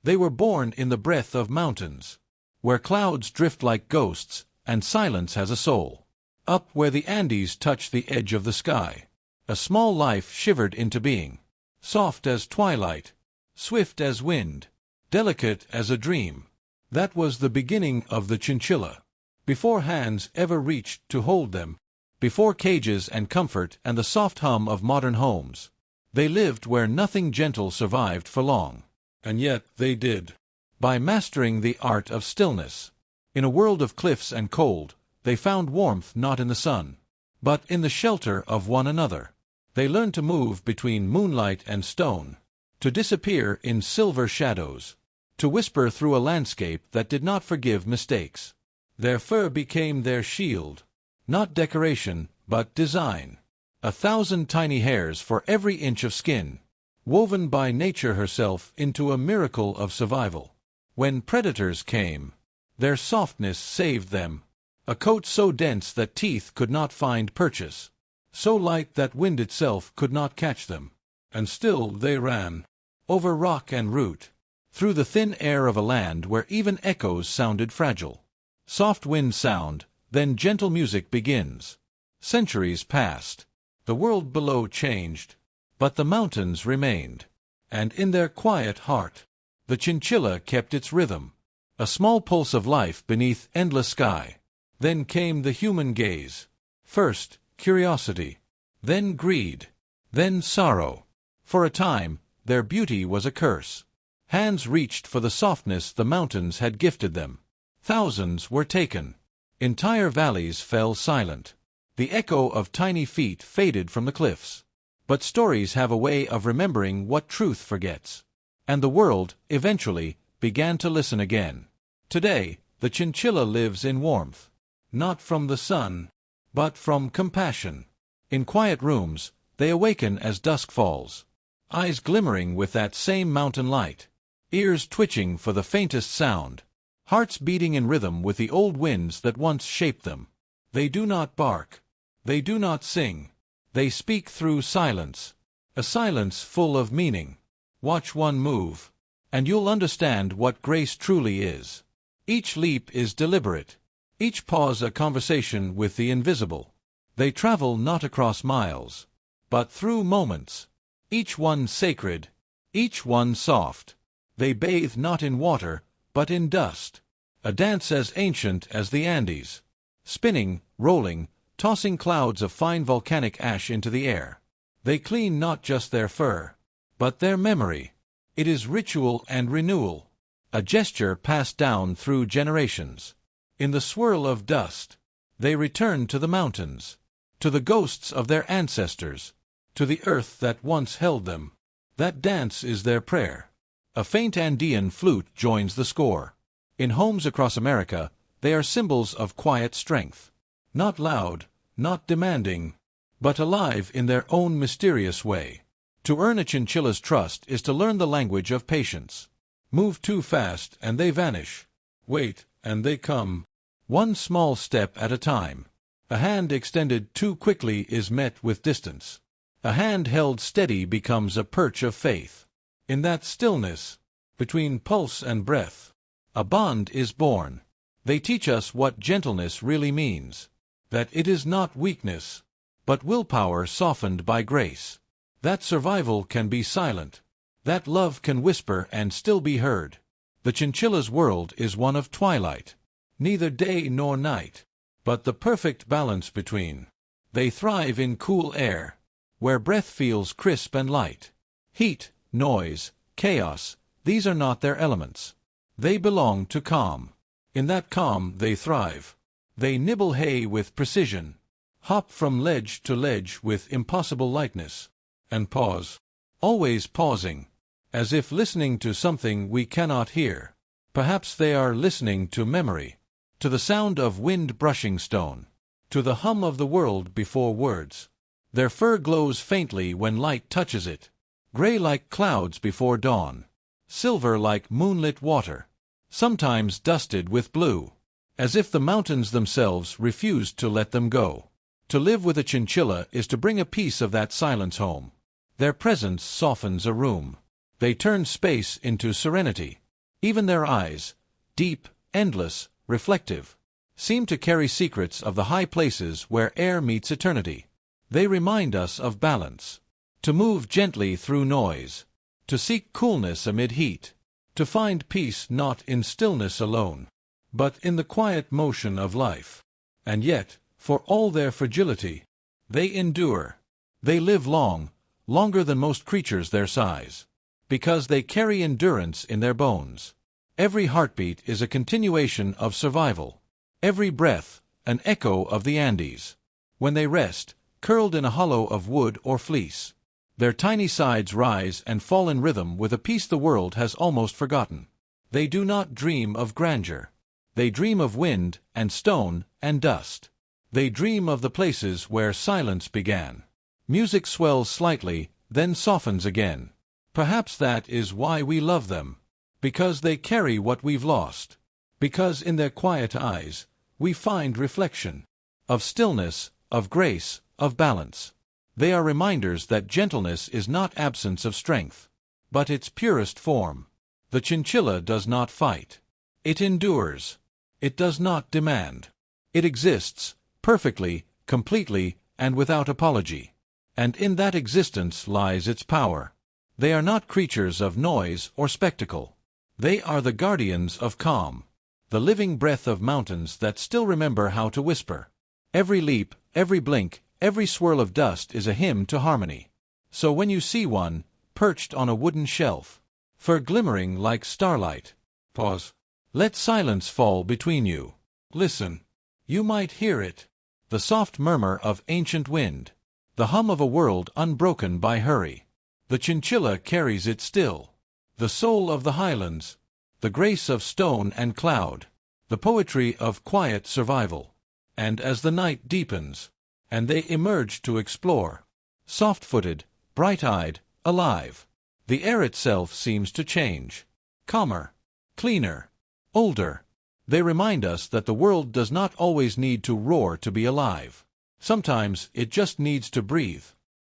They were born in the breath of mountains, where clouds drift like ghosts, and silence has a soul. Up where the Andes touch the edge of the sky, a small life shivered into being, soft as twilight, swift as wind, delicate as a dream. That was the beginning of the chinchilla. Before hands ever reached to hold them, before cages and comfort and the soft hum of modern homes, they lived where nothing gentle survived for long. And yet they did. By mastering the art of stillness, in a world of cliffs and cold, they found warmth not in the sun, but in the shelter of one another. They learned to move between moonlight and stone, to disappear in silver shadows, to whisper through a landscape that did not forgive mistakes. Their fur became their shield, not decoration, but design. 1,000 tiny hairs for every inch of skin, woven by nature herself into a miracle of survival. When predators came, their softness saved them. A coat so dense that teeth could not find purchase, so light that wind itself could not catch them. And still they ran, over rock and root, through the thin air of a land where even echoes sounded fragile. Soft wind sound, then gentle music begins. Centuries passed. The world below changed, but the mountains remained. And in their quiet heart, the chinchilla kept its rhythm, a small pulse of life beneath endless sky. Then came the human gaze. First, curiosity, then greed, then sorrow. For a time, their beauty was a curse. Hands reached for the softness the mountains had gifted them. Thousands were taken. Entire valleys fell silent. The echo of tiny feet faded from the cliffs. But stories have a way of remembering what truth forgets. And the world, eventually, began to listen again. Today, the chinchilla lives in warmth. Not from the sun, but from compassion. In quiet rooms, they awaken as dusk falls, eyes glimmering with that same mountain light, ears twitching for the faintest sound, hearts beating in rhythm with the old winds that once shaped them. They do not bark. They do not sing. They speak through silence, a silence full of meaning. Watch one move, and you'll understand what grace truly is. Each leap is deliberate. Each pause a conversation with the invisible. They travel not across miles, but through moments, each one sacred, each one soft. They bathe not in water, but in dust, a dance as ancient as the Andes, spinning, rolling, tossing clouds of fine volcanic ash into the air. They clean not just their fur, but their memory. It is ritual and renewal, a gesture passed down through generations. In the swirl of dust, they return to the mountains, to the ghosts of their ancestors, to the earth that once held them. That dance is their prayer. A faint Andean flute joins the score. In homes across America, they are symbols of quiet strength. Not loud, not demanding, but alive in their own mysterious way. To earn a chinchilla's trust is to learn the language of patience. Move too fast and they vanish. Wait, and they come. One small step at a time. A hand extended too quickly is met with distance. A hand held steady becomes a perch of faith. In that stillness, between pulse and breath, a bond is born. They teach us what gentleness really means. That it is not weakness, but willpower softened by grace. That survival can be silent. That love can whisper and still be heard. The chinchilla's world is one of twilight. Neither day nor night, but the perfect balance between. They thrive in cool air, where breath feels crisp and light. Heat, noise, chaos, these are not their elements. They belong to calm. In that calm they thrive. They nibble hay with precision, hop from ledge to ledge with impossible lightness, and pause, always pausing, as if listening to something we cannot hear. Perhaps they are listening to memory, to the sound of wind brushing stone, to the hum of the world before words. Their fur glows faintly when light touches it, gray like clouds before dawn, silver like moonlit water, sometimes dusted with blue, as if the mountains themselves refused to let them go. To live with a chinchilla is to bring a piece of that silence home. Their presence softens a room. They turn space into serenity. Even their eyes, deep, endless, reflective, seem to carry secrets of the high places where air meets eternity. They remind us of balance, to move gently through noise, to seek coolness amid heat, to find peace not in stillness alone, but in the quiet motion of life. And yet, for all their fragility, they endure. They live long, longer than most creatures their size, because they carry endurance in their bones. Every heartbeat is a continuation of survival. Every breath, an echo of the Andes. When they rest, curled in a hollow of wood or fleece, their tiny sides rise and fall in rhythm with a peace the world has almost forgotten. They do not dream of grandeur. They dream of wind and stone and dust. They dream of the places where silence began. Music swells slightly, then softens again. Perhaps that is why we love them. Because they carry what we've lost. Because in their quiet eyes, we find reflection. Of stillness, of grace, of balance. They are reminders that gentleness is not absence of strength, but its purest form. The chinchilla does not fight. It endures. It does not demand. It exists, perfectly, completely, and without apology. And in that existence lies its power. They are not creatures of noise or spectacle. They are the guardians of calm, the living breath of mountains that still remember how to whisper. Every leap, every blink, every swirl of dust is a hymn to harmony. So when you see one, perched on a wooden shelf, fur glimmering like starlight, pause. Let silence fall between you. Listen. You might hear it. The soft murmur of ancient wind. The hum of a world unbroken by hurry. The chinchilla carries it still. The soul of the highlands. The grace of stone and cloud. The poetry of quiet survival. And as the night deepens, and they emerge to explore, soft-footed, bright-eyed, alive, the air itself seems to change. Calmer, cleaner, older. They remind us that the world does not always need to roar to be alive. Sometimes it just needs to breathe.